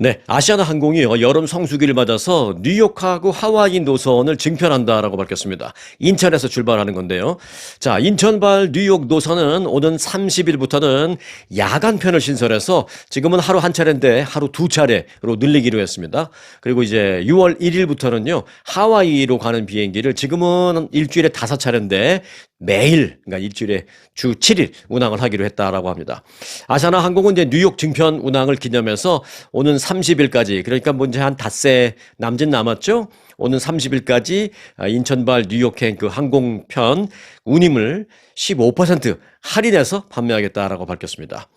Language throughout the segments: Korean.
네, 아시아나항공이요, 여름 성수기를 맞아서 뉴욕하고 하와이 노선을 증편한다라고 밝혔습니다. 인천에서 출발하는 건데요. 자, 인천발 뉴욕 노선은 오는 30일부터는 야간편을 신설해서 지금은 하루 한 차례인데 하루 두 차례로 늘리기로 했습니다. 그리고 이제 6월 1일부터는요, 하와이로 가는 비행기를 지금은 일주일에 5차례인데 매일, 그러니까 일주일에 주 7일 운항을 하기로 했다라고 합니다. 아시아나항공은 이제 뉴욕 증편 운항을 기념해서 오는 30일까지, 그러니까 뭐 이제 한 닷새 남짓 남았죠? 오는 30일까지 인천발 뉴욕행 그 항공편 운임을 15% 할인해서 판매하겠다라고 밝혔습니다.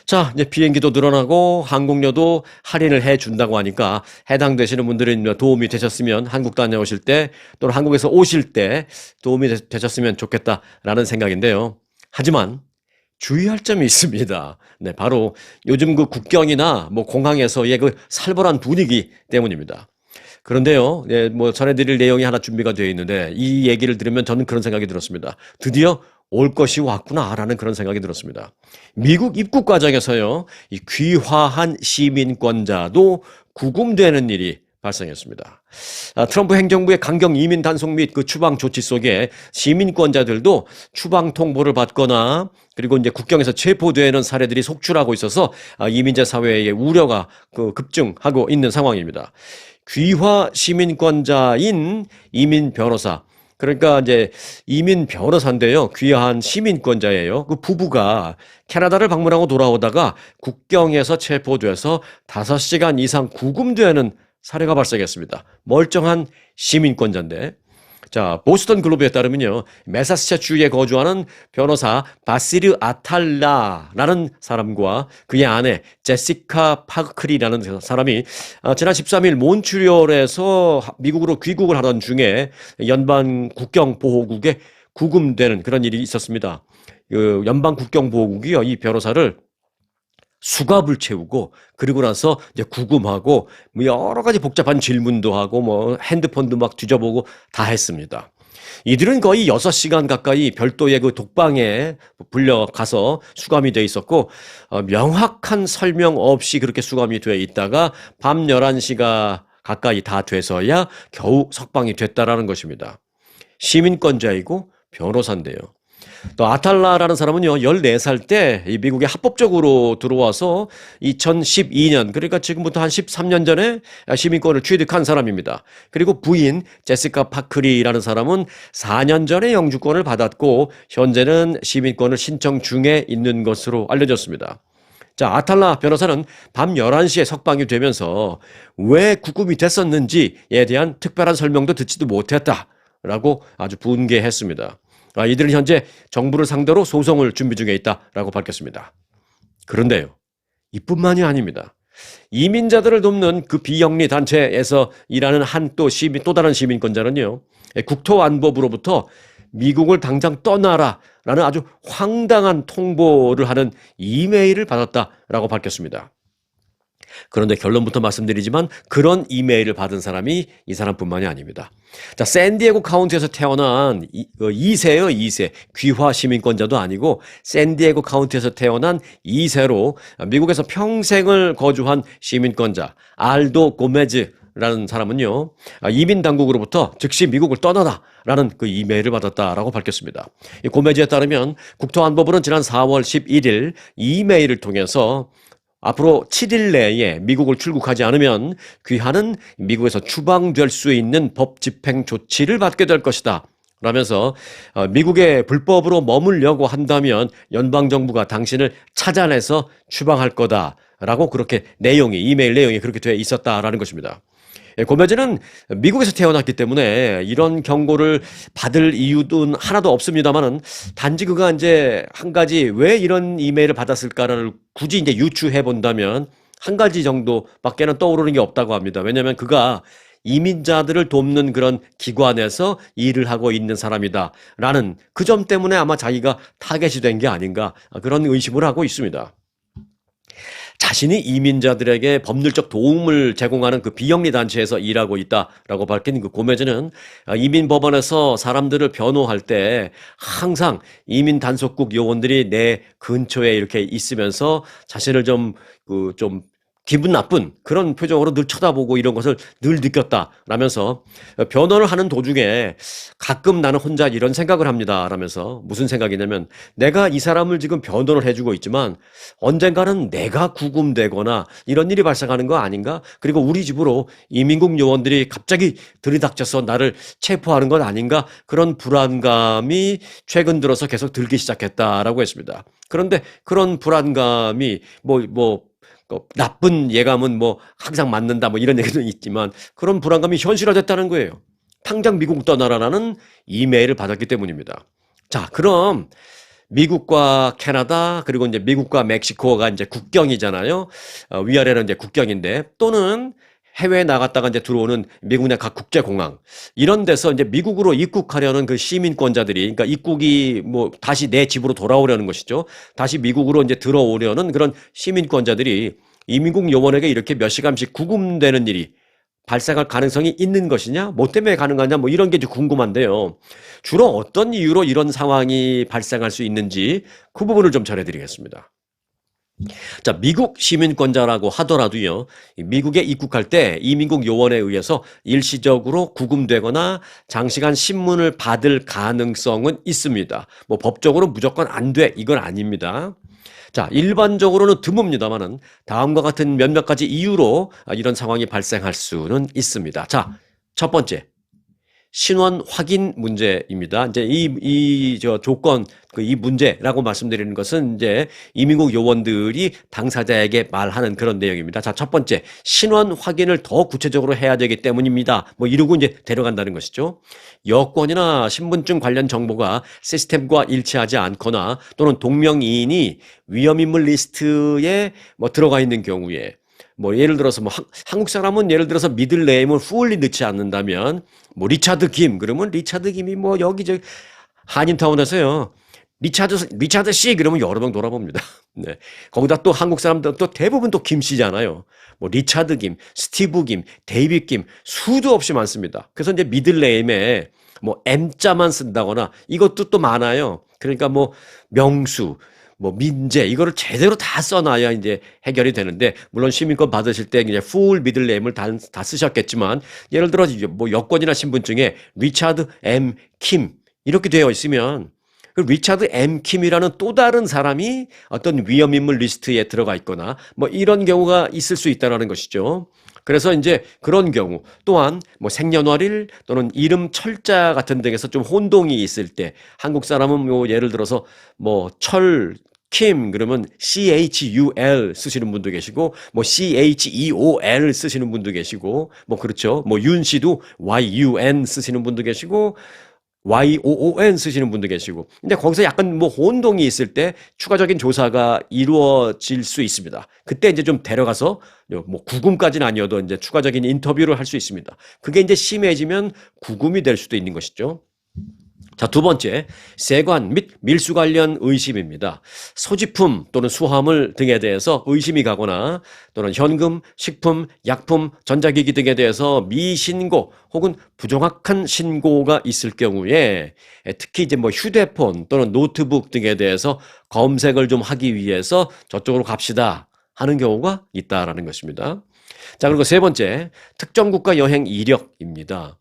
자, 이제 비행기도 늘어나고 항공료도 할인을 해 준다고 하니까 해당되시는 분들은 도움이 되셨으면 한국 다녀오실 때 또는 한국에서 오실 때 도움이 되셨으면 좋겠다라는 생각인데요. 하지만 주의할 점이 있습니다. 네, 바로 요즘 그 국경이나 뭐 공항에서의 그 살벌한 분위기 때문입니다. 그런데요, 예, 뭐 전해드릴 내용이 하나 준비가 되어 있는데 이 얘기를 들으면 저는 그런 생각이 들었습니다. 드디어 올 것이 왔구나라는 그런 생각이 들었습니다. 미국 입국 과정에서요, 이 귀화한 시민권자도 구금되는 일이 발생했습니다. 트럼프 행정부의 강경 이민 단속 및 그 추방 조치 속에 시민권자들도 추방 통보를 받거나 그리고 이제 국경에서 체포되는 사례들이 속출하고 있어서 이민자 사회의 우려가 급증하고 있는 상황입니다. 귀화 시민권자인 이민 변호사, 그러니까 이제 이민 변호사인데요. 귀화한 시민권자예요. 그 부부가 캐나다를 방문하고 돌아오다가 국경에서 체포돼서 5시간 이상 구금되는 사례가 발생했습니다. 멀쩡한 시민권자인데. 자, 보스턴 글로브에 따르면요, 매사추세츠주에 거주하는 변호사 바시르 아탈라라는 사람과 그의 아내 제시카 파크리라는 사람이 지난 13일 몬트리올에서 미국으로 귀국을 하던 중에 연방 국경보호국에 구금되는 그런 일이 있었습니다. 그 연방 국경보호국이요, 이 변호사를 수갑을 채우고 그리고 나서 이제 구금하고 뭐 여러 가지 복잡한 질문도 하고 뭐 핸드폰도 막 뒤져보고 다 했습니다. 이들은 거의 6시간 가까이 별도의 그 독방에 불려가서 수감이 돼 있었고 명확한 설명 없이 그렇게 수감이 돼 있다가 밤 11시가 가까이 다 돼서야 겨우 석방이 됐다라는 것입니다. 시민권자이고 변호사인데요. 또 아탈라라는 사람은요, 14살 때 이 미국에 합법적으로 들어와서 2012년, 그러니까 지금부터 한 13년 전에 시민권을 취득한 사람입니다. 그리고 부인 제시카 파크리라는 사람은 4년 전에 영주권을 받았고 현재는 시민권을 신청 중에 있는 것으로 알려졌습니다. 자, 아탈라 변호사는 밤 11시에 석방이 되면서 왜 구금이 됐었는지에 대한 특별한 설명도 듣지도 못했다라고 아주 분개했습니다. 이들은 현재 정부를 상대로 소송을 준비 중에 있다라고 밝혔습니다. 그런데요, 이뿐만이 아닙니다. 이민자들을 돕는 그 비영리 단체에서 일하는 또 다른 시민권자는요, 국토안보부로부터 미국을 당장 떠나라라는 아주 황당한 통보를 하는 이메일을 받았다라고 밝혔습니다. 그런데 결론부터 말씀드리지만 그런 이메일을 받은 사람이 이 사람뿐만이 아닙니다. 자, 샌디에고 카운티에서 태어난 2세예요, 2세. 귀화 시민권자도 아니고 샌디에고 카운티에서 태어난 2세로 미국에서 평생을 거주한 시민권자 알도 고메즈라는 사람은요, 이민 당국으로부터 즉시 미국을 떠나라라는 그 이메일을 받았다라고 밝혔습니다. 이 고메즈에 따르면 국토안보부는 지난 4월 11일 이메일을 통해서 앞으로 7일 내에 미국을 출국하지 않으면 귀하는 미국에서 추방될 수 있는 법 집행 조치를 받게 될 것이다 라면서 미국에 불법으로 머물려고 한다면 연방정부가 당신을 찾아내서 추방할 거다라고 그렇게 이메일 내용이 그렇게 되어 있었다라는 것입니다. 고메즈는 미국에서 태어났기 때문에 이런 경고를 받을 이유도 하나도 없습니다만은 단지 그가 이제 한 가지 왜 이런 이메일을 받았을까를 굳이 이제 유추해 본다면 한 가지 정도밖에는 떠오르는 게 없다고 합니다. 왜냐하면 그가 이민자들을 돕는 그런 기관에서 일을 하고 있는 사람이다라는 그 점 때문에 아마 자기가 타겟이 된 게 아닌가 그런 의심을 하고 있습니다. 자신이 이민자들에게 법률적 도움을 제공하는 그 비영리 단체에서 일하고 있다라고 밝힌 그 고메즈는 이민법원에서 사람들을 변호할 때 항상 이민 단속국 요원들이 내 근처에 이렇게 있으면서 자신을 좀 기분 나쁜 그런 표정으로 늘 쳐다보고 이런 것을 늘 느꼈다라면서 변호를 하는 도중에 가끔 나는 혼자 이런 생각을 합니다. 라면서 무슨 생각이냐면 내가 이 사람을 지금 변호를 해주고 있지만 언젠가는 내가 구금되거나 이런 일이 발생하는 거 아닌가? 그리고 우리 집으로 이민국 요원들이 갑자기 들이닥쳐서 나를 체포하는 건 아닌가? 그런 불안감이 최근 들어서 계속 들기 시작했다라고 했습니다. 그런데 그런 불안감이 나쁜 예감은 뭐 항상 맞는다 뭐 이런 얘기도 있지만 그런 불안감이 현실화됐다는 거예요. 당장 미국 떠나라라는 이메일을 받았기 때문입니다. 자, 그럼 미국과 캐나다 그리고 이제 미국과 멕시코가 이제 국경이잖아요. 위아래는 이제 국경인데 또는 해외에 나갔다가 이제 들어오는 미국 내 각 국제공항 이런 데서 이제 미국으로 입국하려는 그 시민권자들이 그러니까 입국이 뭐 다시 내 집으로 돌아오려는 것이죠. 다시 미국으로 이제 들어오려는 그런 시민권자들이 이민국 요원에게 이렇게 몇 시간씩 구금되는 일이 발생할 가능성이 있는 것이냐? 뭐 때문에 가능하냐? 뭐 이런 게 좀 궁금한데요. 주로 어떤 이유로 이런 상황이 발생할 수 있는지 그 부분을 좀 전해드리겠습니다. 자, 미국 시민권자라고 하더라도요, 미국에 입국할 때 이민국 요원에 의해서 일시적으로 구금되거나 장시간 신문을 받을 가능성은 있습니다. 뭐 법적으로 무조건 안 돼, 이건 아닙니다. 자, 일반적으로는 드뭅니다만은 다음과 같은 몇몇 가지 이유로 이런 상황이 발생할 수는 있습니다. 자, 첫 번째. 신원 확인 문제입니다. 이제 조건, 이 문제라고 말씀드리는 것은 이제 이민국 요원들이 당사자에게 말하는 그런 내용입니다. 자, 첫 번째, 신원 확인을 더 구체적으로 해야 되기 때문입니다. 뭐 이러고 이제 데려간다는 것이죠. 여권이나 신분증 관련 정보가 시스템과 일치하지 않거나 또는 동명이인이 위험인물 리스트에 뭐 들어가 있는 경우에 뭐 예를 들어서 뭐 한국 사람은 예를 들어서 미들 네임을 풀리 넣지 않는다면 뭐 리차드 김 그러면 리차드 김이 뭐 여기저기 한인타운에서요 리차드 씨 그러면 여러 명 돌아봅니다. 네. 거기다 또 한국 사람들 또 대부분 또 김 씨잖아요. 뭐 리차드 김, 스티브 김, 데이빗 김 수도 없이 많습니다. 그래서 이제 미들 네임에 뭐 M자만 쓴다거나 이것도 또 많아요. 그러니까 뭐 명수 뭐 민재 이거를 제대로 다 써놔야 이제 해결이 되는데 물론 시민권 받으실 때 그냥 풀 미들 네임을 다 쓰셨겠지만 예를 들어 뭐 여권이나 신분증에 리차드 M 킴 이렇게 되어 있으면 그 리차드 M 킴이라는 또 다른 사람이 어떤 위험인물 리스트에 들어가 있거나 뭐 이런 경우가 있을 수 있다는 것이죠. 그래서 이제 그런 경우 또한 뭐 생년월일 또는 이름 철자 같은 등에서 좀 혼동이 있을 때 한국 사람은 뭐 예를 들어서 뭐 킴 그러면 CHUL 쓰시는 분도 계시고 뭐 CHEOL 쓰시는 분도 계시고 뭐 그렇죠. 뭐 윤 씨도 YUN 쓰시는 분도 계시고 YOON 쓰시는 분도 계시고 근데 거기서 약간 뭐 혼동이 있을 때 추가적인 조사가 이루어질 수 있습니다. 그때 이제 좀 데려가서 뭐 구금까지는 아니어도 이제 추가적인 인터뷰를 할 수 있습니다. 그게 이제 심해지면 구금이 될 수도 있는 것이죠. 자, 두 번째, 세관 및 밀수 관련 의심입니다. 소지품 또는 수화물 등에 대해서 의심이 가거나 또는 현금, 식품, 약품, 전자기기 등에 대해서 미신고 혹은 부정확한 신고가 있을 경우에 특히 이제 뭐 휴대폰 또는 노트북 등에 대해서 검색을 좀 하기 위해서 저쪽으로 갑시다 하는 경우가 있다라는 것입니다. 자, 그리고 세 번째, 특정 국가 여행 이력입니다.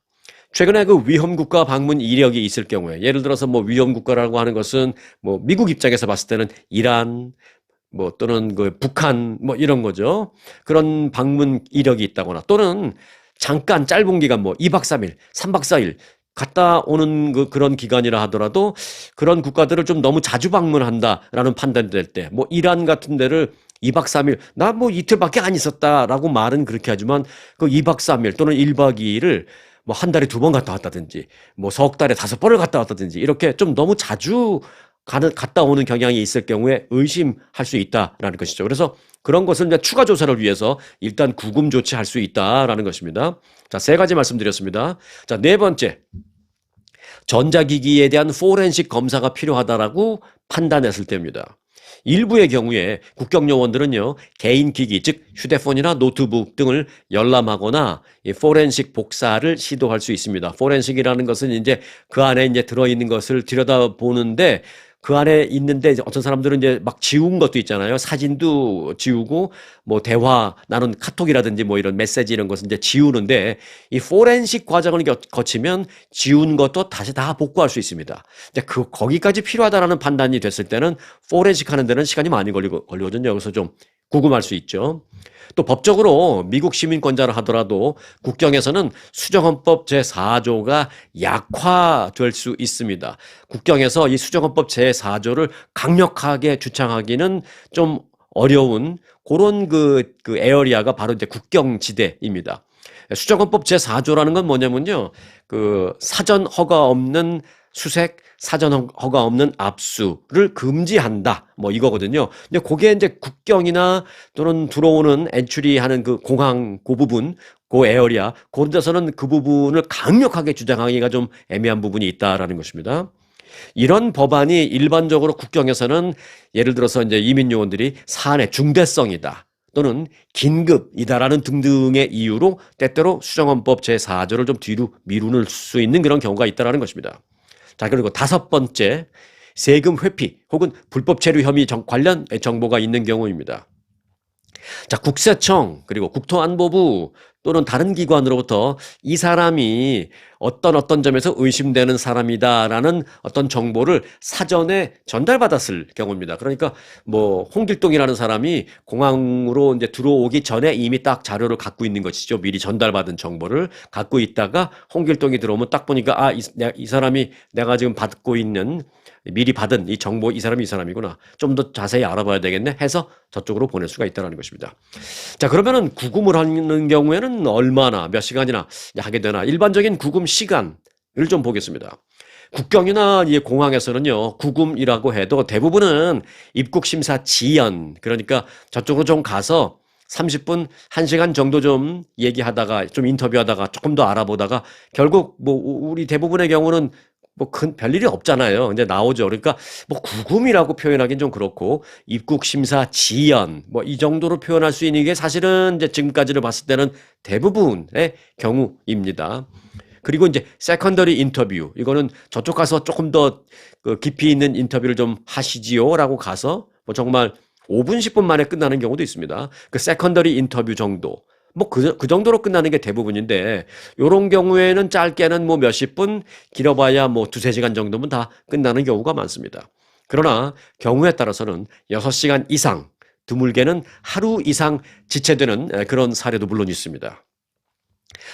최근에 그 위험국가 방문 이력이 있을 경우에 예를 들어서 뭐 위험국가라고 하는 것은 뭐 미국 입장에서 봤을 때는 이란 뭐 또는 그 북한 뭐 이런 거죠. 그런 방문 이력이 있다거나 또는 잠깐 짧은 기간 뭐 2박 3일, 3박 4일 갔다 오는 그런 기간이라 하더라도 그런 국가들을 좀 너무 자주 방문한다라는 판단될 때 뭐 이란 같은 데를 2박 3일 나 뭐 이틀밖에 안 있었다라고 말은 그렇게 하지만 그 2박 3일 또는 1박 2일을 뭐 한 달에 2번 갔다 왔다든지 뭐 석 달에 5번을 갔다 왔다든지 이렇게 좀 너무 자주 갔다 오는 경향이 있을 경우에 의심할 수 있다라는 것이죠. 그래서 그런 것을 이제 추가 조사를 위해서 일단 구금 조치할 수 있다라는 것입니다. 자, 세 가지 말씀드렸습니다. 자, 네 번째. 전자기기에 대한 포렌식 검사가 필요하다라고 판단했을 때입니다. 일부의 경우에 국경요원들은요, 개인 기기, 즉 휴대폰이나 노트북 등을 열람하거나 이 포렌식 복사를 시도할 수 있습니다. 포렌식이라는 것은 이제 그 안에 이제 들어있는 것을 들여다보는데 그 안에 있는데 이제 어떤 사람들은 이제 막 지운 것도 있잖아요. 사진도 지우고 뭐 대화 나눈 카톡이라든지 뭐 이런 메시지 이런 것은 이제 지우는데 이 포렌식 과정을 거치면 지운 것도 다시 다 복구할 수 있습니다. 이제 거기까지 필요하다라는 판단이 됐을 때는 포렌식 하는 데는 시간이 많이 걸리거든요. 여기서 좀 구금할 수 있죠. 또 법적으로 미국 시민권자라 하더라도 국경에서는 수정헌법 제4조가 약화될 수 있습니다. 국경에서 이 수정헌법 제4조를 강력하게 주창하기는 좀 어려운 그런 에어리아가 바로 이제 국경지대입니다. 수정헌법 제4조라는 건 뭐냐면요. 사전 허가 없는 수색, 사전 허가 없는 압수를 금지한다. 뭐 이거거든요. 근데 그게 이제 국경이나 또는 들어오는 엔트리하는 그 공항 그 부분, 그 에어리아, 그런 데서는 그 부분을 강력하게 주장하기가 좀 애매한 부분이 있다라는 것입니다. 이런 법안이 일반적으로 국경에서는 예를 들어서 이제 이민 요원들이 사안의 중대성이다. 또는 긴급이다라는 등등의 이유로 때때로 수정헌법 제4조를 좀 뒤로 미루는 수 있는 그런 경우가 있다라는 것입니다. 자, 그리고 다섯 번째, 세금 회피 혹은 불법 체류 혐의 관련 정보가 있는 경우입니다. 자, 국세청 그리고 국토안보부 또는 다른 기관으로부터 이 사람이 어떤 점에서 의심되는 사람이다라는 어떤 정보를 사전에 전달받았을 경우입니다. 그러니까 뭐 홍길동이라는 사람이 공항으로 이제 들어오기 전에 이미 딱 자료를 갖고 있는 것이죠. 미리 전달받은 정보를 갖고 있다가 홍길동이 들어오면 딱 보니까 이 사람이 내가 지금 받고 있는 미리 받은 이 정보 이 사람이구나. 좀 더 자세히 알아봐야 되겠네 해서 저쪽으로 보낼 수가 있다는 것입니다. 자, 그러면은 구금을 하는 경우에는 얼마나 몇 시간이나 하게 되나 일반적인 구금 시간을 좀 보겠습니다. 국경이나 이 공항에서는요, 구금이라고 해도 대부분은 입국 심사 지연, 그러니까 저쪽으로 좀 가서 30분, 1시간 정도 좀 얘기하다가 좀 인터뷰하다가 조금 더 알아보다가 결국 뭐 우리 대부분의 경우는 뭐 큰 별일이 없잖아요. 이제 나오죠. 그러니까 뭐 구금이라고 표현하기는 좀 그렇고 입국 심사 지연 뭐 이 정도로 표현할 수 있는 게 사실은 이제 지금까지를 봤을 때는 대부분의 경우입니다. 그리고 이제 세컨더리 인터뷰 이거는 저쪽 가서 조금 더 깊이 있는 인터뷰를 좀 하시지요라고 가서 뭐 정말 5분 10분 만에 끝나는 경우도 있습니다. 그 세컨더리 인터뷰 정도 뭐 그 정도로 끝나는 게 대부분인데 요런 경우에는 짧게는 뭐 몇십 분 길어봐야 뭐 두세 시간 정도면 다 끝나는 경우가 많습니다. 그러나 경우에 따라서는 6시간 이상 드물게는 하루 이상 지체되는 그런 사례도 물론 있습니다.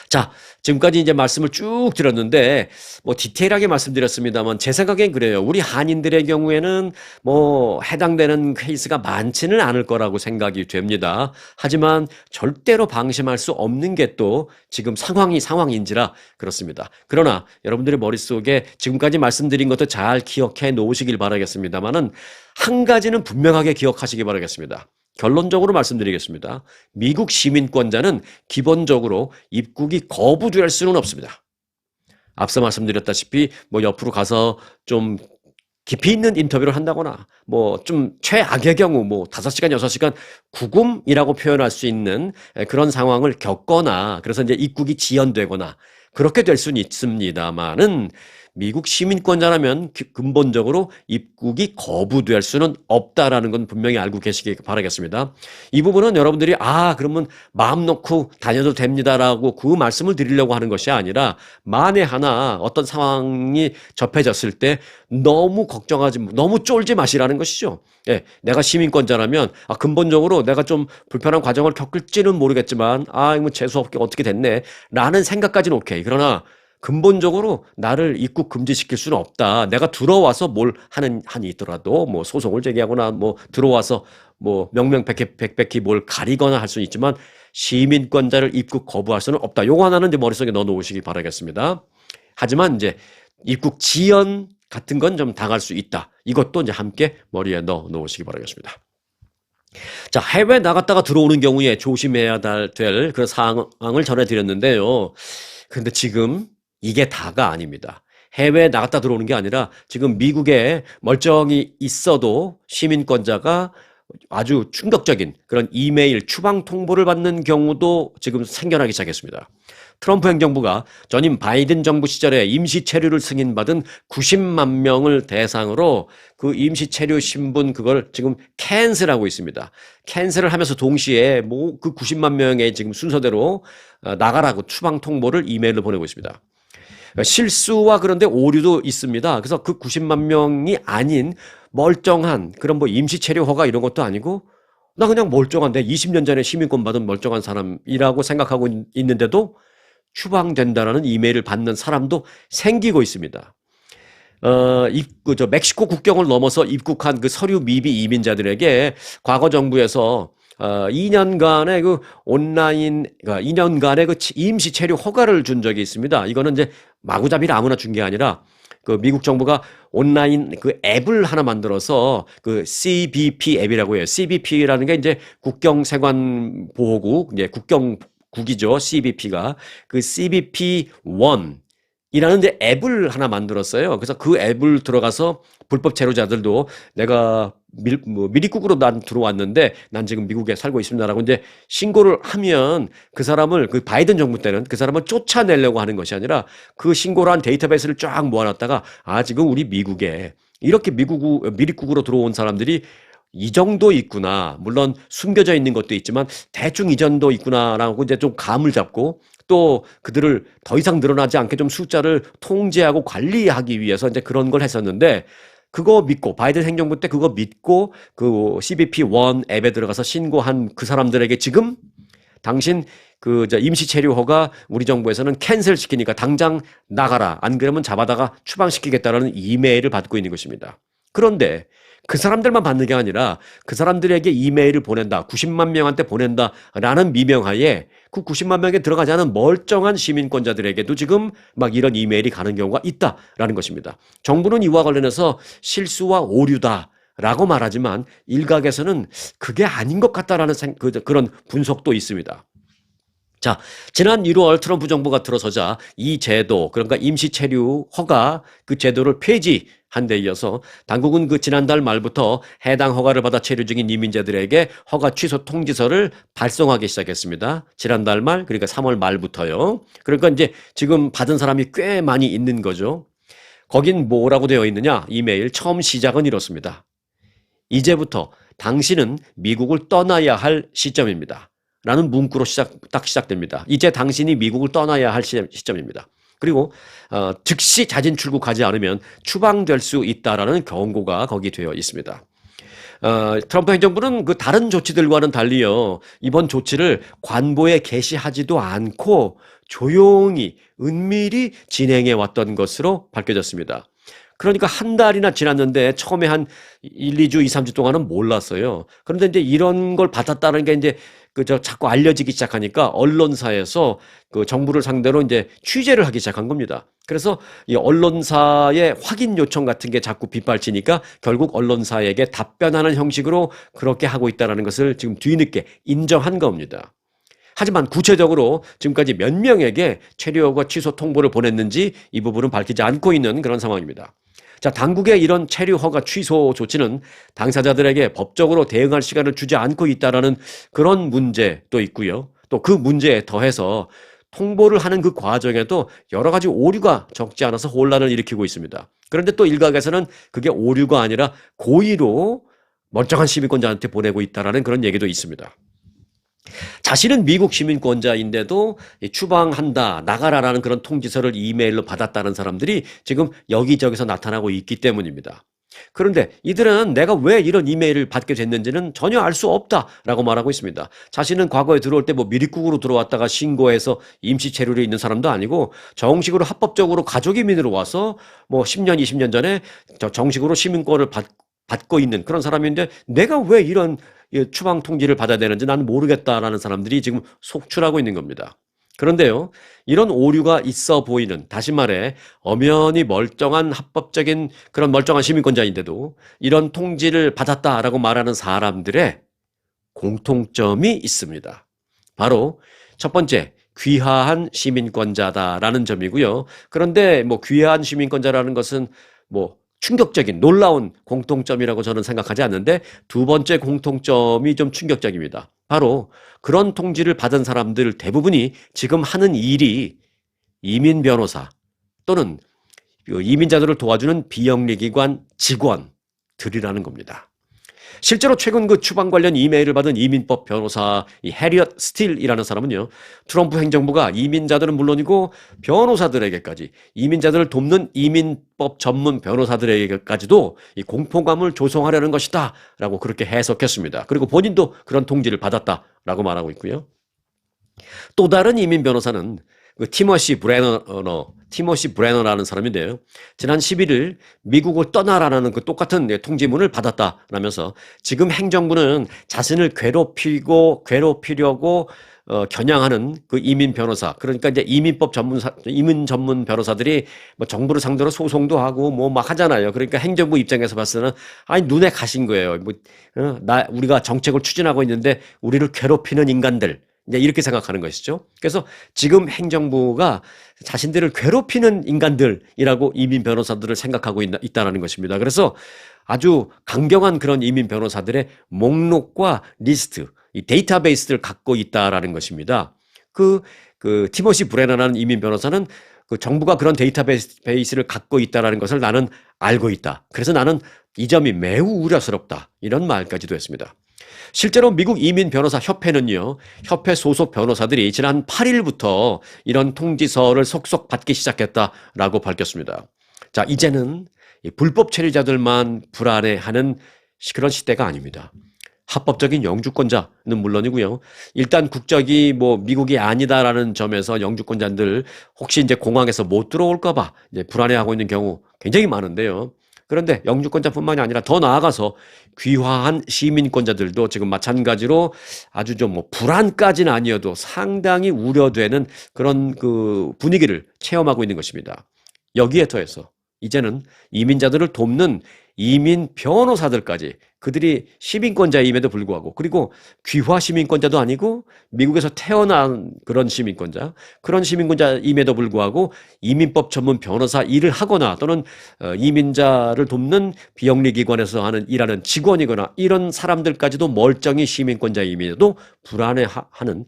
자, 지금까지 이제 말씀을 쭉 드렸는데, 뭐 디테일하게 말씀드렸습니다만, 제 생각엔 그래요. 우리 한인들의 경우에는 뭐 해당되는 케이스가 많지는 않을 거라고 생각이 됩니다. 하지만 절대로 방심할 수 없는 게 또 지금 상황인지라 그렇습니다. 그러나 여러분들의 머릿속에 지금까지 말씀드린 것도 잘 기억해 놓으시길 바라겠습니다만은, 한 가지는 분명하게 기억하시기 바라겠습니다. 결론적으로 말씀드리겠습니다. 미국 시민권자는 기본적으로 입국이 거부될 수는 없습니다. 앞서 말씀드렸다시피 뭐 옆으로 가서 좀 깊이 있는 인터뷰를 한다거나 뭐 좀 최악의 경우 뭐 5시간, 6시간 구금이라고 표현할 수 있는 그런 상황을 겪거나 그래서 이제 입국이 지연되거나 그렇게 될 수는 있습니다만은 미국 시민권자라면 근본적으로 입국이 거부될 수는 없다라는 건 분명히 알고 계시기 바라겠습니다. 이 부분은 여러분들이 그러면 마음 놓고 다녀도 됩니다라고 그 말씀을 드리려고 하는 것이 아니라 만에 하나 어떤 상황이 접해졌을 때 너무 너무 쫄지 마시라는 것이죠. 예, 내가 시민권자라면 근본적으로 내가 좀 불편한 과정을 겪을지는 모르겠지만 이거 재수없게 어떻게 됐네 라는 생각까지는 오케이. 그러나 근본적으로 나를 입국 금지시킬 수는 없다. 내가 들어와서 뭘 한이 있더라도 뭐 소송을 제기하거나 뭐 들어와서 뭐 명명백백히 뭘 가리거나 할 수는 있지만 시민권자를 입국 거부할 수는 없다. 요거 하나는 이제 머릿속에 넣어 놓으시기 바라겠습니다. 하지만 이제 입국 지연 같은 건 좀 당할 수 있다. 이것도 이제 함께 머리에 넣어 놓으시기 바라겠습니다. 자, 해외 나갔다가 들어오는 경우에 조심해야 될 그런 사항을 전해드렸는데요. 근데 지금 이게 다가 아닙니다. 해외에 나갔다 들어오는 게 아니라 지금 미국에 멀쩡히 있어도 시민권자가 아주 충격적인 그런 이메일 추방 통보를 받는 경우도 지금 생겨나기 시작했습니다. 트럼프 행정부가 전임 바이든 정부 시절에 임시 체류를 승인받은 90만 명을 대상으로 그 임시 체류 신분 그걸 지금 캔슬하고 있습니다. 캔슬을 하면서 동시에 뭐 그 90만 명의 지금 순서대로 나가라고 추방 통보를 이메일로 보내고 있습니다. 실수와 그런데 오류도 있습니다. 그래서 그 90만 명이 아닌 멀쩡한 그런 뭐 임시 체류 허가 이런 것도 아니고 나 그냥 멀쩡한데 20년 전에 시민권 받은 멀쩡한 사람이라고 생각하고 있는데도 추방된다라는 이메일을 받는 사람도 생기고 있습니다. 멕시코 국경을 넘어서 입국한 그 서류 미비 이민자들에게 과거 정부에서 2년간의 그 온라인, 그러니까 2년간의 그 임시 체류 허가를 준 적이 있습니다. 이거는 이제 마구잡이를 아무나 준 게 아니라 그 미국 정부가 온라인 그 앱을 하나 만들어서 그 CBP 앱이라고 해요. CBP라는 게 이제 국경세관보호국, 이제 국경국이죠. CBP가 그 CBP1 이라는 이제 앱을 하나 만들었어요. 그래서 그 앱을 들어가서 불법 체류자들도 내가 미리국으로 난 들어왔는데 난 지금 미국에 살고 있습니다라고 이제 신고를 하면 그 사람을 그 바이든 정부 때는 그 사람을 쫓아내려고 하는 것이 아니라 그 신고를 한 데이터베이스를 쫙 모아놨다가 지금 우리 미국에 이렇게 미리국으로 들어온 사람들이 이 정도 있구나. 물론 숨겨져 있는 것도 있지만 대충 이 정도 있구나라고 이제 좀 감을 잡고 또 그들을 더 이상 늘어나지 않게 좀 숫자를 통제하고 관리하기 위해서 이제 그런 걸 했었는데 그거 믿고 바이든 행정부 때 그거 믿고 그 CBP1 앱에 들어가서 신고한 그 사람들에게 지금 당신 임시 체류허가 우리 정부에서는 캔슬 시키니까 당장 나가라. 안 그러면 잡아다가 추방시키겠다라는 이메일을 받고 있는 것입니다. 그런데 그 사람들만 받는 게 아니라 그 사람들에게 이메일을 보낸다. 90만 명한테 보낸다라는 미명하에 그 90만 명에 들어가지 않은 멀쩡한 시민권자들에게도 지금 막 이런 이메일이 가는 경우가 있다라는 것입니다. 정부는 이와 관련해서 실수와 오류다라고 말하지만 일각에서는 그게 아닌 것 같다라는 그런 분석도 있습니다. 자, 지난 1월 트럼프 정부가 들어서자 이 제도, 그러니까 임시 체류 허가 그 제도를 폐지한 데 이어서 당국은 그 지난달 말부터 해당 허가를 받아 체류 중인 이민자들에게 허가 취소 통지서를 발송하기 시작했습니다. 지난달 말, 그러니까 3월 말부터요. 그러니까 이제 지금 받은 사람이 꽤 많이 있는 거죠. 거긴 뭐라고 되어 있느냐? 이메일 처음 시작은 이렇습니다. 이제부터 당신은 미국을 떠나야 할 시점입니다. 라는 문구로 딱 시작됩니다. 이제 당신이 미국을 떠나야 할 시점입니다. 그리고 즉시 자진 출국하지 않으면 추방될 수 있다라는 경고가 거기 되어 있습니다. 트럼프 행정부는 그 다른 조치들과는 달리요, 이번 조치를 관보에 게시하지도 않고 조용히 은밀히 진행해 왔던 것으로 밝혀졌습니다. 그러니까 한 달이나 지났는데 처음에 한 1, 2주, 2, 3주 동안은 몰랐어요. 그런데 이제 이런 걸 받았다는 게 이제 자꾸 알려지기 시작하니까 언론사에서 그 정부를 상대로 이제 취재를 하기 시작한 겁니다. 그래서 이 언론사의 확인 요청 같은 게 자꾸 빗발치니까 결국 언론사에게 답변하는 형식으로 그렇게 하고 있다는 것을 지금 뒤늦게 인정한 겁니다. 하지만 구체적으로 지금까지 몇 명에게 체류허가 취소 통보를 보냈는지 이 부분은 밝히지 않고 있는 그런 상황입니다. 자, 당국의 이런 체류허가 취소 조치는 당사자들에게 법적으로 대응할 시간을 주지 않고 있다라는 그런 문제도 있고요. 또 그 문제에 더해서 통보를 하는 그 과정에도 여러 가지 오류가 적지 않아서 혼란을 일으키고 있습니다. 그런데 또 일각에서는 그게 오류가 아니라 고의로 멀쩡한 시민권자한테 보내고 있다라는 그런 얘기도 있습니다. 자신은 미국 시민권자인데도 추방한다, 나가라라는 그런 통지서를 이메일로 받았다는 사람들이 지금 여기저기서 나타나고 있기 때문입니다. 그런데 이들은 내가 왜 이런 이메일을 받게 됐는지는 전혀 알 수 없다라고 말하고 있습니다. 자신은 과거에 들어올 때 뭐 미리국으로 들어왔다가 신고해서 임시 체류에 있는 사람도 아니고 정식으로 합법적으로 가족 이민으로 와서 뭐 10년, 20년 전에 정식으로 시민권을 받고 있는 그런 사람인데 내가 왜 이런 추방 통지를 받아야 되는지 나는 모르겠다라는 사람들이 지금 속출하고 있는 겁니다. 그런데요, 이런 오류가 있어 보이는, 다시 말해 엄연히 멀쩡한 합법적인 그런 멀쩡한 시민권자인데도 이런 통지를 받았다라고 말하는 사람들의 공통점이 있습니다. 바로 첫 번째, 귀화한 시민권자다라는 점이고요. 그런데 뭐 귀화한 시민권자라는 것은 뭐 충격적인 놀라운 공통점이라고 저는 생각하지 않는데 두 번째 공통점이 좀 충격적입니다. 바로 그런 통지를 받은 사람들 대부분이 지금 하는 일이 이민 변호사 또는 이민자들을 도와주는 비영리기관 직원들이라는 겁니다. 실제로 최근 그 추방 관련 이메일을 받은 이민법 변호사 이 해리엇 스틸이라는 사람은요, 트럼프 행정부가 이민자들은 물론이고 변호사들에게까지 이민자들을 돕는 이민법 전문 변호사들에게까지도 이 공포감을 조성하려는 것이다라고 그렇게 해석했습니다. 그리고 본인도 그런 통지를 받았다라고 말하고 있고요. 또 다른 이민 변호사는 그 티머시 브레너라는 사람인데요. 지난 11일 미국을 떠나라는 그 똑같은 통지문을 받았다라면서 지금 행정부는 자신을 괴롭히려고 겨냥하는 그 이민 변호사, 그러니까 이제 이민 전문 변호사들이 뭐 정부를 상대로 소송도 하고 뭐 막 하잖아요. 그러니까 행정부 입장에서 봤을 때는 아니 눈에 가신 거예요. 뭐 우리가 정책을 추진하고 있는데 우리를 괴롭히는 인간들. 이제 이렇게 생각하는 것이죠. 그래서 지금 행정부가 자신들을 괴롭히는 인간들이라고 이민 변호사들을 생각하고 있다는 것입니다. 그래서 아주 강경한 그런 이민 변호사들의 목록과 리스트, 이 데이터베이스를 갖고 있다라는 것입니다. 그 티모시 브레너라는 이민 변호사는 그 정부가 그런 데이터베이스를 갖고 있다라는 것을 나는 알고 있다. 그래서 나는 이 점이 매우 우려스럽다. 이런 말까지도 했습니다. 실제로 미국 이민 변호사 협회는요, 협회 소속 변호사들이 지난 8일부터 이런 통지서를 속속 받기 시작했다라고 밝혔습니다. 자, 이제는 불법 체류자들만 불안해하는 그런 시대가 아닙니다. 합법적인 영주권자는 물론이고요. 일단 국적이 뭐 미국이 아니다라는 점에서 영주권자들 혹시 이제 공항에서 못 들어올까봐 이제 불안해하고 있는 경우 굉장히 많은데요. 그런데 영주권자뿐만이 아니라 더 나아가서 귀화한 시민권자들도 지금 마찬가지로 아주 좀 뭐 불안까지는 아니어도 상당히 우려되는 그런 그 분위기를 체험하고 있는 것입니다. 여기에 더해서 이제는 이민자들을 돕는 이민 변호사들까지 그들이 시민권자임에도 불구하고 그리고 귀화 시민권자도 아니고 미국에서 태어난 그런 시민권자임에도 불구하고 이민법 전문 변호사 일을 하거나 또는 이민자를 돕는 비영리기관에서 일하는 직원이거나 이런 사람들까지도 멀쩡히 시민권자임에도 불안해하는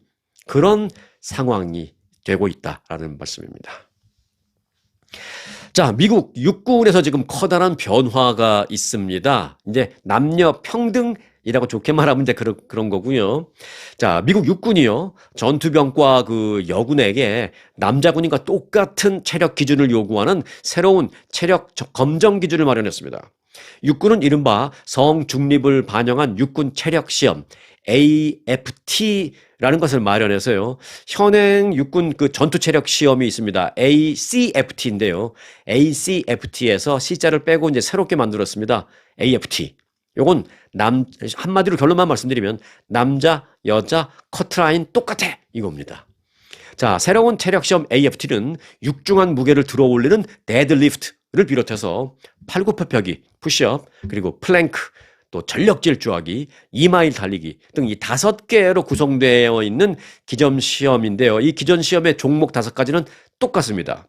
그런 상황이 되고 있다라는 말씀입니다. 자, 미국 육군에서 지금 커다란 변화가 있습니다. 이제 남녀 평등이라고 좋게 말하면 이제 그런 거고요. 자, 미국 육군이요, 전투병과 그 여군에게 남자군인과 똑같은 체력 기준을 요구하는 새로운 체력 검정 기준을 마련했습니다. 육군은 이른바 성 중립을 반영한 육군 체력 시험 AFT라는 것을 마련해서요, 현행 육군 그 전투 체력 시험이 있습니다. ACFT인데요. ACFT에서 C자를 빼고 이제 새롭게 만들었습니다. AFT. 요건 한마디로 결론만 말씀드리면 남자, 여자, 커트라인 똑같아 이겁니다. 자, 새로운 체력 시험 AFT는 육중한 무게를 들어 올리는 데드리프트를 비롯해서 팔굽혀펴기, 푸시업, 그리고 플랭크, 또 전력 질주하기, 2마일 달리기 등 이 5개로 구성되어 있는 기존 시험인데요. 이 기존 시험의 종목 5가지는 똑같습니다.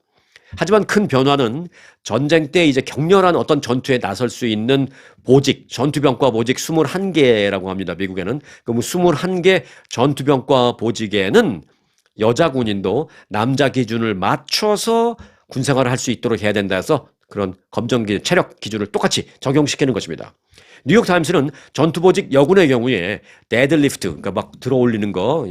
하지만 큰 변화는 전쟁 때 이제 격렬한 어떤 전투에 나설 수 있는 보직, 전투병과 보직 21개라고 합니다. 미국에는. 그럼 21개 전투병과 보직에는 여자 군인도 남자 기준을 맞춰서 군생활을 할 수 있도록 해야 된다 해서 그런 검정 체력 기준을 똑같이 적용시키는 것입니다. 뉴욕타임스는 전투보직 여군의 경우에 데드리프트, 그러니까 막 들어 올리는 거,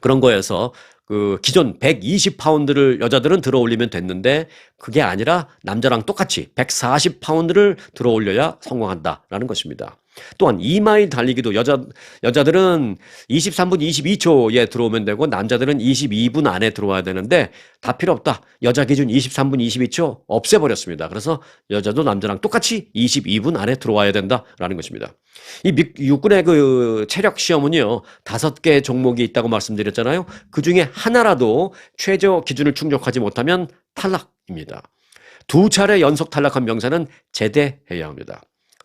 그런 거에서 그 기존 120파운드를 여자들은 들어 올리면 됐는데 그게 아니라 남자랑 똑같이 140파운드를 들어 올려야 성공한다라는 것입니다. 또한 2마일 달리기도 여자들은 23분 22초에 들어오면 되고 남자들은 22분 안에 들어와야 되는데 다 필요 없다. 여자 기준 23분 22초 없애버렸습니다. 그래서 여자도 남자랑 똑같이 22분 안에 들어와야 된다라는 것입니다. 이 육군의 그 체력 시험은요, 5개 종목이 있다고 말씀드렸잖아요. 그 중에 하나라도 최저 기준을 충족하지 못하면 탈락입니다. 2차례 연속 탈락한 병사는 제대해야 합니다.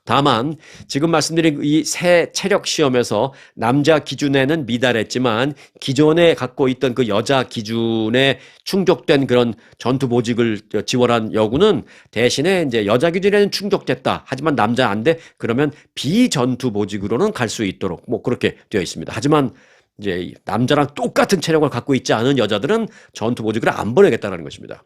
다만 지금 말씀드린 이 새 체력 시험에서 남자 기준에는 미달했지만 기존에 갖고 있던 그 여자 기준에 충족된 그런 전투 보직을 지원한 여군은 대신에 이제 여자 기준에는 충족됐다. 하지만 남자 안 돼. 그러면 비전투 보직으로는 갈 수 있도록 뭐 그렇게 되어 있습니다. 하지만 이제 남자랑 똑같은 체력을 갖고 있지 않은 여자들은 전투 보직을 안 보내겠다는 것입니다.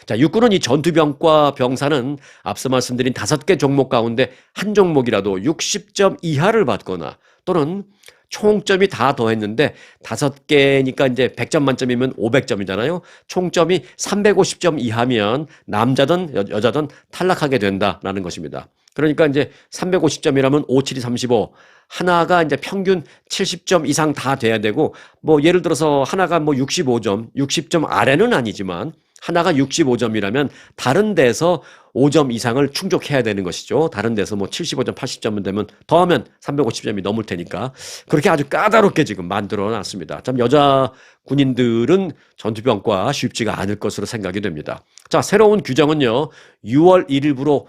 자, 육군은 이 전투병과 병사는 앞서 말씀드린 5개 종목 가운데 한 종목이라도 60점 이하를 받거나 또는 총점이 다 더했는데 5개니까 이제 100점 만점이면 500점이잖아요. 총점이 350점 이하면 남자든 여자든 탈락하게 된다라는 것입니다. 그러니까 이제 350점이라면 5, 7이 35. 하나가 이제 평균 70점 이상 다 돼야 되고, 뭐 예를 들어서 하나가 뭐 65점, 60점 아래는 아니지만 하나가 65점이라면 다른 데서 5점 이상을 충족해야 되는 것이죠. 다른 데서 뭐 75점, 80점은 되면 더하면 350점이 넘을 테니까 그렇게 아주 까다롭게 지금 만들어 놨습니다. 참 여자 군인들은 전투병과 쉽지가 않을 것으로 생각이 됩니다. 자, 새로운 규정은요. 6월 1일부로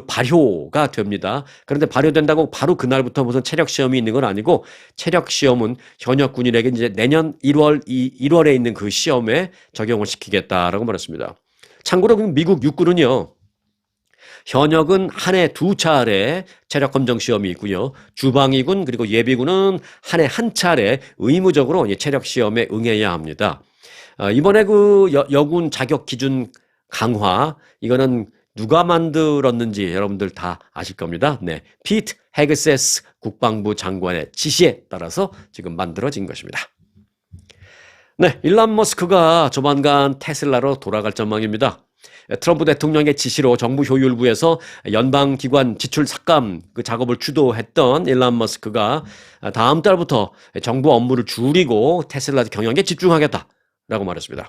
발효가 됩니다. 그런데 발효된다고 바로 그날부터 무슨 체력 시험이 있는 건 아니고 체력 시험은 현역 군인에게 이제 내년 1월에 있는 그 시험에 적용을 시키겠다라고 말했습니다. 참고로 미국 육군은요. 현역은 한 해 2차례 체력 검정 시험이 있고요. 주방위군 그리고 예비군은 한 해 1차례 의무적으로 체력 시험에 응해야 합니다. 이번에 그 여군 자격 기준 강화 이거는 누가 만들었는지 여러분들 다 아실 겁니다. 네, 피트 헤그세스 국방부 장관의 지시에 따라서 지금 만들어진 것입니다. 네, 일론 머스크가 조만간 테슬라로 돌아갈 전망입니다. 트럼프 대통령의 지시로 정부 효율부에서 연방기관 지출 삭감 그 작업을 주도했던 일론 머스크가 다음 달부터 정부 업무를 줄이고 테슬라 경영에 집중하겠다. 라고 말했습니다.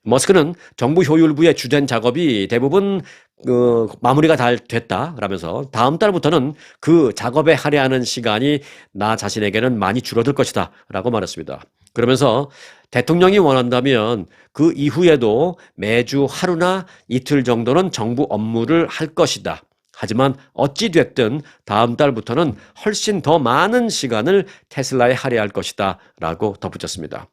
머스크는 정부 효율부의 주된 작업이 대부분 마무리가 다 됐다라면서 다음 달부터는 그 작업에 할애하는 시간이 나 자신에게는 많이 줄어들 것이다 라고 말했습니다. 그러면서 대통령이 원한다면 그 이후에도 매주 하루나 이틀 정도는 정부 업무를 할 것이다. 하지만 어찌됐든 다음 달부터는 훨씬 더 많은 시간을 테슬라에 할애할 것이다 라고 덧붙였습니다.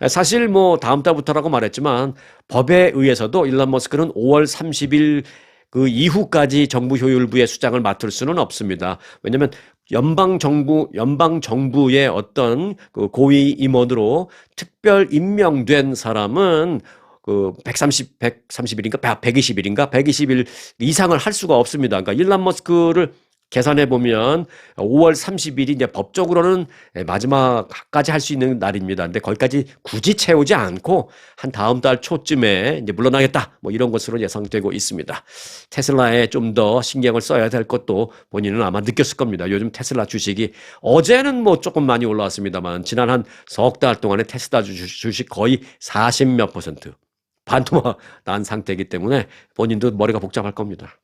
사실 뭐 다음 달부터라고 말했지만 법에 의해서도 일론 머스크는 5월 30일 그 이후까지 정부 효율부의 수장을 맡을 수는 없습니다. 왜냐하면 연방 정부의 어떤 그 고위 임원으로 특별 임명된 사람은 그 130일인가 120일인가 120일 이상을 할 수가 없습니다. 그러니까 일론 머스크를 계산해 보면 5월 30일이 이제 법적으로는 마지막까지 할 수 있는 날입니다. 근데 거기까지 굳이 채우지 않고 한 다음 달 초쯤에 이제 물러나겠다. 뭐 이런 것으로 예상되고 있습니다. 테슬라에 좀 더 신경을 써야 될 것도 본인은 아마 느꼈을 겁니다. 요즘 테슬라 주식이 어제는 뭐 조금 많이 올라왔습니다만 지난 한 석 달 동안에 테슬라 주식 거의 40몇 %, 반토막 난 상태이기 때문에 본인도 머리가 복잡할 겁니다.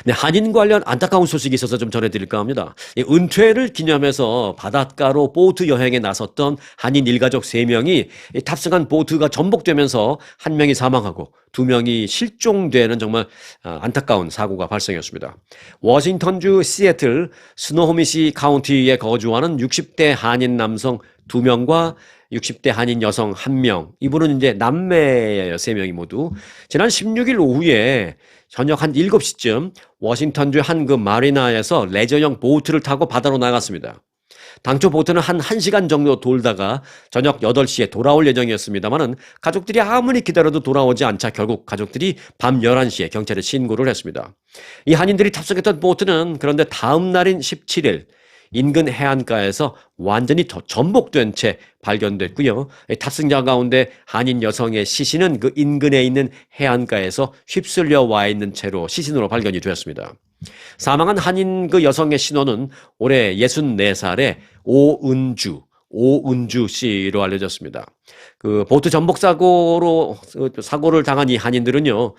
네, 한인 관련 안타까운 소식이 있어서 좀 전해드릴까 합니다. 은퇴를 기념해서 바닷가로 보트 여행에 나섰던 한인 일가족 3명이 탑승한 보트가 전복되면서 1명이 사망하고 2명이 실종되는 정말 안타까운 사고가 발생했습니다. 워싱턴주 시애틀 스노호미시 카운티에 거주하는 60대 한인 남성 2명과 60대 한인 여성 1명. 이분은 이제 남매예요. 3명이 모두. 지난 16일 오후에 저녁 한 7시쯤 워싱턴주 한 그 마리나에서 레저용 보트를 타고 바다로 나갔습니다. 당초 보트는 한 1시간 정도 돌다가 저녁 8시에 돌아올 예정이었습니다만은 가족들이 아무리 기다려도 돌아오지 않자 결국 가족들이 밤 11시에 경찰에 신고를 했습니다. 이 한인들이 탑승했던 보트는 그런데 다음 날인 17일 인근 해안가에서 완전히 전복된 채 발견됐고요. 탑승자 가운데 한인 여성의 시신은 그 인근에 있는 해안가에서 휩쓸려 와 있는 채로 시신으로 발견이 되었습니다. 사망한 한인 그 여성의 신원은 올해 64살의 오은주 씨로 알려졌습니다. 그 보트 전복 사고를 당한 이 한인들은요,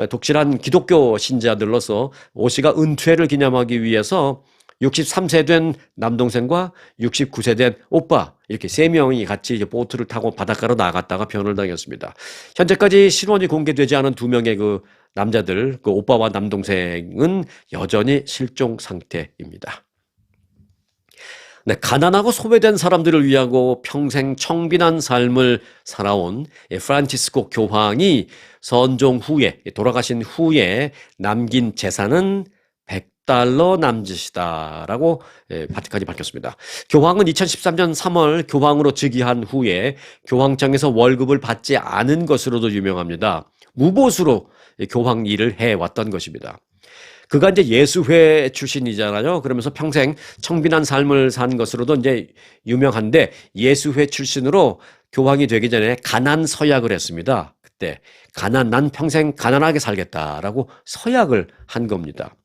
독실한 기독교 신자들로서 오 씨가 은퇴를 기념하기 위해서 63세 된 남동생과 69세 된 오빠 이렇게 3명이 같이 이제 보트를 타고 바닷가로 나갔다가 변을 당했습니다. 현재까지 신원이 공개되지 않은 2명의 그 남자들, 그 오빠와 남동생은 여전히 실종 상태입니다. 네, 가난하고 소외된 사람들을 위하고 평생 청빈한 삶을 살아온 프란치스코 교황이 선종 후에, 돌아가신 후에 남긴 재산은 100달러 남짓이다라고 바티칸이 밝혔습니다. 교황은 2013년 3월 교황으로 즉위한 후에 교황청에서 월급을 받지 않은 것으로도 유명합니다. 무보수로 교황 일을 해왔던 것입니다. 그가 이제 예수회 출신이잖아요. 그러면서 평생 청빈한 삶을 산 것으로도 이제 유명한데 예수회 출신으로 교황이 되기 전에 가난 서약을 했습니다. 그때 난 평생 가난하게 살겠다라고 서약을 한 겁니다.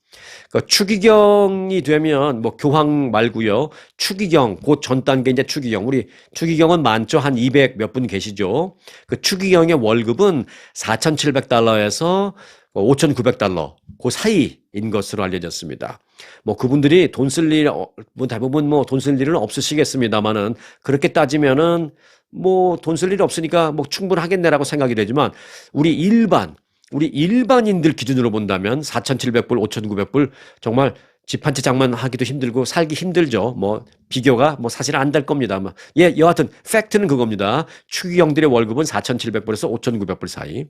그러니까 추기경이 되면 뭐 교황 말고요. 추기경 곧 전 단계 이제 추기경 우리 추기경은 많죠. 한 200 몇 분 계시죠. 그 추기경의 월급은 4,700달러에서 5,900달러 그 사이인 것으로 알려졌습니다. 뭐 그분들이 돈 쓸 일, 뭐 대부분 뭐 돈 쓸 일은 없으시겠습니다만은 그렇게 따지면은 뭐 돈 쓸 일이 없으니까 뭐 충분하겠네라고 생각이 되지만 우리 일반인들 기준으로 본다면 4,700불, 5,900불 정말 집 한 채 장만하기도 힘들고 살기 힘들죠. 뭐 비교가 뭐 사실 안 될 겁니다. 여하튼 팩트는 그겁니다. 추기경들의 월급은 4,700불에서 5,900불 사이.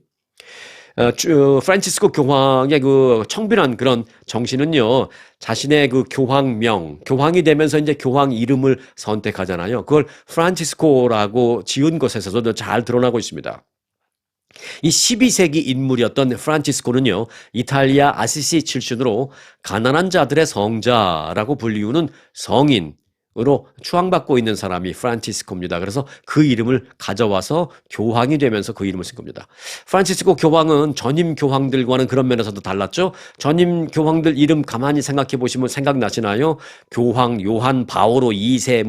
프란치스코 교황의 그 청빈한 그런 정신은요, 자신의 그 교황이 되면서 이제 교황 이름을 선택하잖아요. 그걸 프란치스코라고 지은 것에서도 잘 드러나고 있습니다. 이 12세기 인물이었던 프란치스코는요, 이탈리아 아시시 출신으로 가난한 자들의 성자라고 불리우는 성인으로 추앙받고 있는 사람이 프란치스코입니다. 그래서 그 이름을 가져와서 교황이 되면서 그 이름을 쓴 겁니다. 프란치스코 교황은 전임 교황들과는 그런 면에서도 달랐죠. 전임 교황들 이름 가만히 생각해 보시면 생각나시나요? 교황 요한 바오로 2세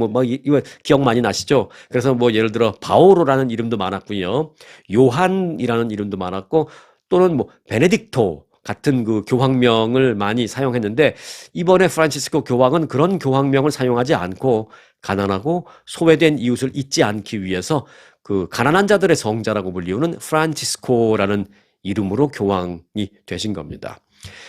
이거 기억 많이 나시죠? 그래서 뭐 예를 들어 바오로라는 이름도 많았고요. 요한이라는 이름도 많았고 또는 뭐 베네딕토 같은 그 교황명을 많이 사용했는데 이번에 프란치스코 교황은 그런 교황명을 사용하지 않고 가난하고 소외된 이웃을 잊지 않기 위해서 그 가난한 자들의 성자라고 불리우는 프란치스코라는 이름으로 교황이 되신 겁니다.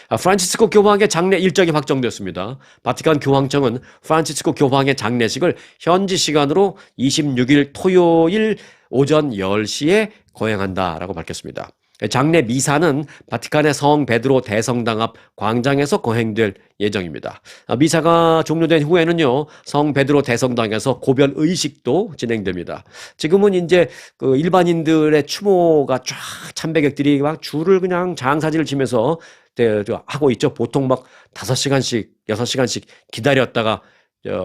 프란치스코 교황의 장례 일정이 확정되었습니다. 바티칸 교황청은 프란치스코 교황의 장례식을 현지 시간으로 26일 토요일 오전 10시에 거행한다라고 밝혔습니다. 장례 미사는 바티칸의 성 베드로 대성당 앞 광장에서 거행될 예정입니다. 미사가 종료된 후에는요, 성 베드로 대성당에서 고별 의식도 진행됩니다. 지금은 이제 그 일반인들의 추모가 쫙 참배객들이 막 줄을 그냥 장사진을 치면서 하고 있죠. 보통 막 5시간씩, 6시간씩 기다렸다가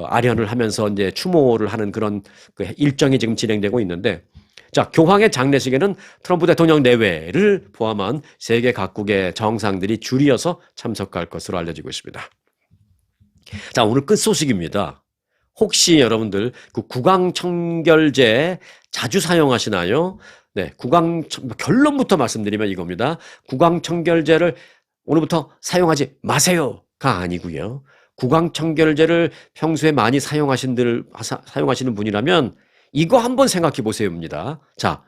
아련을 하면서 이제 추모를 하는 그런 그 일정이 지금 진행되고 있는데, 자, 교황의 장례식에는 트럼프 대통령 내외를 포함한 세계 각국의 정상들이 줄이어서 참석할 것으로 알려지고 있습니다. 자, 오늘 끝소식입니다. 혹시 여러분들 그 구강청결제 자주 사용하시나요? 네, 결론부터 말씀드리면 이겁니다. 구강청결제를 오늘부터 사용하지 마세요가 아니고요. 구강청결제를 평소에 많이 사용하시는 분이라면 이거 한번 생각해 보세요입니다. 자,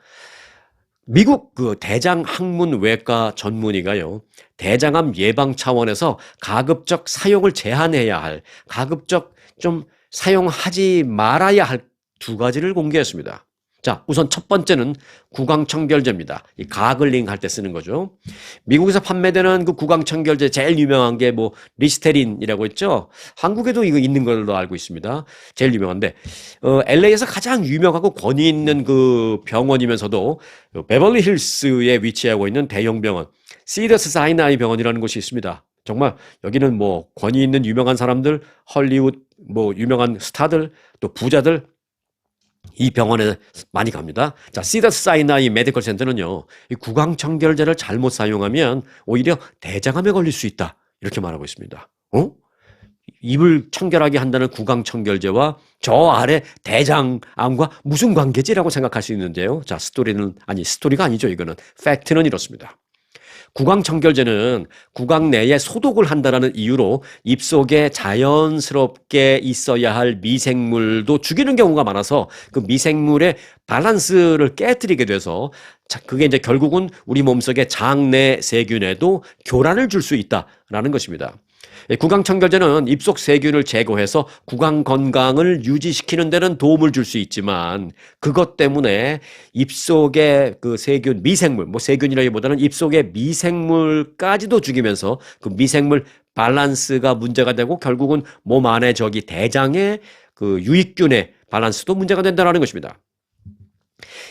미국 그 대장 항문 외과 전문의가요, 대장암 예방 차원에서 가급적 사용을 제한해야 할, 가급적 좀 사용하지 말아야 할 두 가지를 공개했습니다. 자, 우선 첫 번째는 구강청결제입니다. 이 가글링 할 때 쓰는 거죠. 미국에서 판매되는 그 구강청결제 제일 유명한 게 뭐 리스테린이라고 있죠. 한국에도 이거 있는 걸로 알고 있습니다. 제일 유명한데 LA에서 가장 유명하고 권위 있는 그 병원이면서도 베벌리 힐스에 위치하고 있는 대형 병원 시더스 사이나이 병원이라는 곳이 있습니다. 정말 여기는 뭐 권위 있는 유명한 사람들, 헐리우드 뭐 유명한 스타들, 또 부자들 이 병원에 많이 갑니다. 자, 시더스 사이나이 메디컬 센터는요, 이 구강청결제를 잘못 사용하면 오히려 대장암에 걸릴 수 있다. 이렇게 말하고 있습니다. 입을 청결하게 한다는 구강청결제와 저 아래 대장암과 무슨 관계지라고 생각할 수 있는데요. 자, 스토리가 아니죠. 이거는 팩트는 이렇습니다. 구강청결제는 구강 내에 소독을 한다는 이유로 입속에 자연스럽게 있어야 할 미생물도 죽이는 경우가 많아서 그 미생물의 밸런스를 깨뜨리게 돼서 그게 이제 결국은 우리 몸속의 장내 세균에도 교란을 줄 수 있다라는 것입니다. 구강청결제는 입속 세균을 제거해서 구강 건강을 유지시키는 데는 도움을 줄 수 있지만 그것 때문에 입속의 그 세균, 미생물, 뭐 세균이라기보다는 입속의 미생물까지도 죽이면서 그 미생물 밸런스가 문제가 되고 결국은 몸 안에 저기 대장의 그 유익균의 밸런스도 문제가 된다는 것입니다.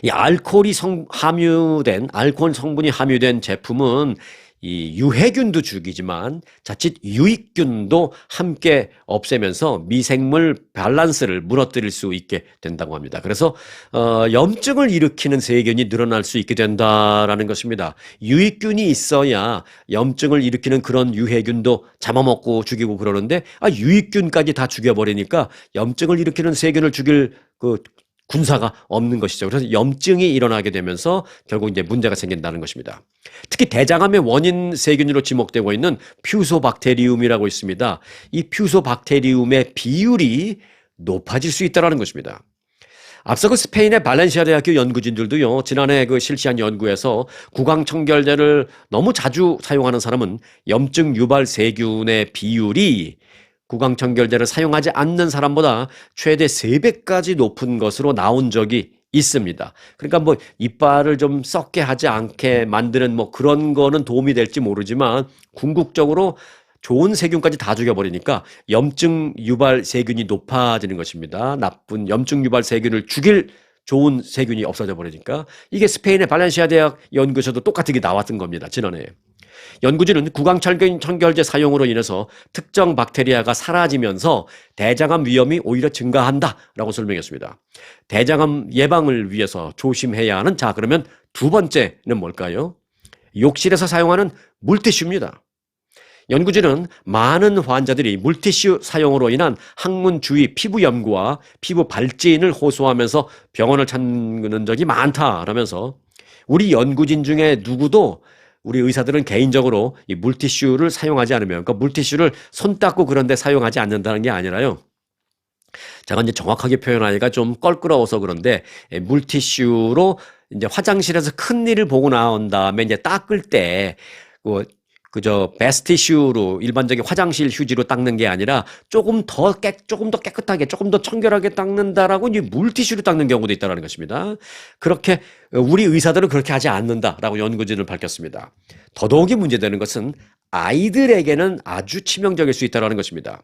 이 알코올 성분이 함유된 제품은 이 유해균도 죽이지만 자칫 유익균도 함께 없애면서 미생물 밸런스를 무너뜨릴 수 있게 된다고 합니다. 그래서 염증을 일으키는 세균이 늘어날 수 있게 된다라는 것입니다. 유익균이 있어야 염증을 일으키는 그런 유해균도 잡아먹고 죽이고 그러는데 유익균까지 다 죽여버리니까 염증을 일으키는 세균을 죽일 그 군사가 없는 것이죠. 그래서 염증이 일어나게 되면서 결국 이제 문제가 생긴다는 것입니다. 특히 대장암의 원인 세균으로 지목되고 있는 퓨소박테리움이라고 있습니다. 이 퓨소박테리움의 비율이 높아질 수 있다는 것입니다. 앞서 그 스페인의 발렌시아 대학교 연구진들도요, 지난해 그 실시한 연구에서 구강청결제를 너무 자주 사용하는 사람은 염증 유발 세균의 비율이 구강청결제를 사용하지 않는 사람보다 최대 3배까지 높은 것으로 나온 적이 있습니다. 그러니까 뭐 이빨을 좀 썩게 하지 않게 만드는 뭐 그런 거는 도움이 될지 모르지만 궁극적으로 좋은 세균까지 다 죽여버리니까 염증 유발 세균이 높아지는 것입니다. 나쁜 염증 유발 세균을 죽일 좋은 세균이 없어져 버리니까 이게 스페인의 발렌시아 대학 연구에서도 똑같은 게 나왔던 겁니다. 지난해. 연구진은 구강청결제 사용으로 인해서 특정 박테리아가 사라지면서 대장암 위험이 오히려 증가한다라고 설명했습니다. 대장암 예방을 위해서 조심해야 하는 그러면 두 번째는 뭘까요? 욕실에서 사용하는 물티슈입니다. 연구진은 많은 환자들이 물티슈 사용으로 인한 항문 주위 피부염과 피부 발진을 호소하면서 병원을 찾는 적이 많다라면서 우리 연구진 중에 누구도 우리 의사들은 개인적으로 이 물티슈를 사용하지 않으면, 그러니까 물티슈를 손 닦고 그런 데 사용하지 않는다는 게 아니라요. 제가 이제 정확하게 표현하기가 좀 껄끄러워서 그런데 물티슈로 이제 화장실에서 큰 일을 보고 나온 다음에 이제 닦을 때 그저 베스티슈로 일반적인 화장실 휴지로 닦는 게 아니라 조금 더 깨끗하게, 조금 더 청결하게 닦는다라고 이제 물티슈로 닦는 경우도 있다는 것입니다. 그렇게 우리 의사들은 그렇게 하지 않는다라고 연구진은 밝혔습니다. 더더욱이 문제되는 것은 아이들에게는 아주 치명적일 수 있다는 것입니다.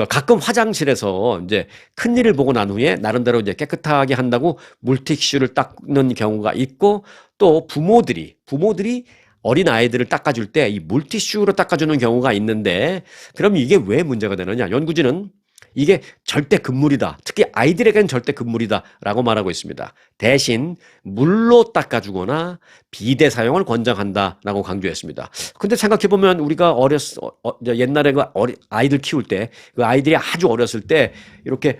가끔 화장실에서 이제 큰 일을 보고 난 후에 나름대로 이제 깨끗하게 한다고 물티슈를 닦는 경우가 있고 또 부모들이 어린 아이들을 닦아줄 때 이 물티슈로 닦아주는 경우가 있는데 그럼 이게 왜 문제가 되느냐? 연구진은 이게 절대 금물이다. 특히 아이들에게는 절대 금물이다라고 말하고 있습니다. 대신 물로 닦아주거나 비데 사용을 권장한다라고 강조했습니다. 근데 생각해보면 우리가 옛날에 아이들 키울 때 그 아이들이 아주 어렸을 때 이렇게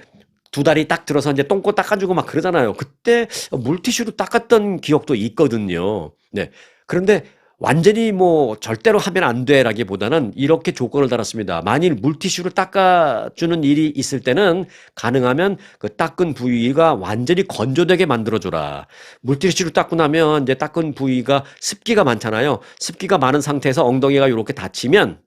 두 다리 딱 들어서 이제 똥꼬 닦아주고 막 그러잖아요. 그때 물티슈로 닦았던 기억도 있거든요. 네. 그런데 완전히 뭐 절대로 하면 안 돼라기보다는 이렇게 조건을 달았습니다. 만일 물티슈를 닦아주는 일이 있을 때는 가능하면 그 닦은 부위가 완전히 건조되게 만들어줘라. 물티슈를 닦고 나면 이제 닦은 부위가 습기가 많잖아요. 습기가 많은 상태에서 엉덩이가 이렇게 닫히면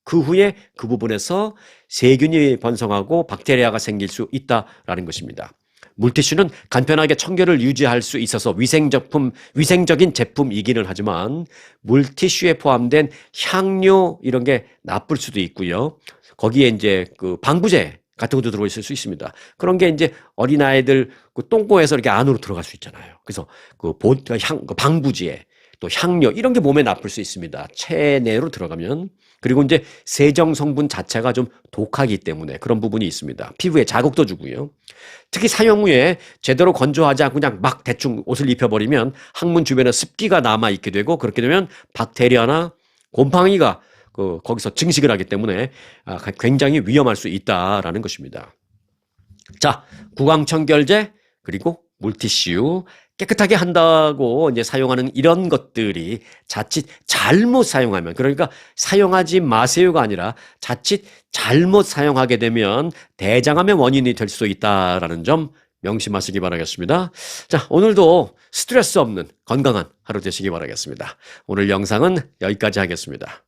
그 후에 그 부분에서 세균이 번성하고 박테리아가 생길 수 있다라는 것입니다. 물티슈는 간편하게 청결을 유지할 수 있어서 위생적인 제품이기는 하지만 물티슈에 포함된 향료 이런 게 나쁠 수도 있고요. 거기에 이제 그 방부제 같은 것도 들어있을 수 있습니다. 그런 게 이제 어린아이들 그 똥꼬에서 이렇게 안으로 들어갈 수 있잖아요. 그래서 그 방부제 또 향료 이런 게 몸에 나쁠 수 있습니다. 체내로 들어가면. 그리고 이제 세정 성분 자체가 좀 독하기 때문에 그런 부분이 있습니다. 피부에 자극도 주고요. 특히 사용 후에 제대로 건조하지 않고 그냥 막 대충 옷을 입혀버리면 항문 주변에 습기가 남아있게 되고 그렇게 되면 박테리아나 곰팡이가 거기서 증식을 하기 때문에 굉장히 위험할 수 있다라는 것입니다. 자, 구강청결제 그리고 물티슈 깨끗하게 한다고 이제 사용하는 이런 것들이 자칫 잘못 사용하면, 그러니까 사용하지 마세요가 아니라 자칫 잘못 사용하게 되면 대장암의 원인이 될 수 있다라는 점 명심하시기 바라겠습니다. 자, 오늘도 스트레스 없는 건강한 하루 되시기 바라겠습니다. 오늘 영상은 여기까지 하겠습니다.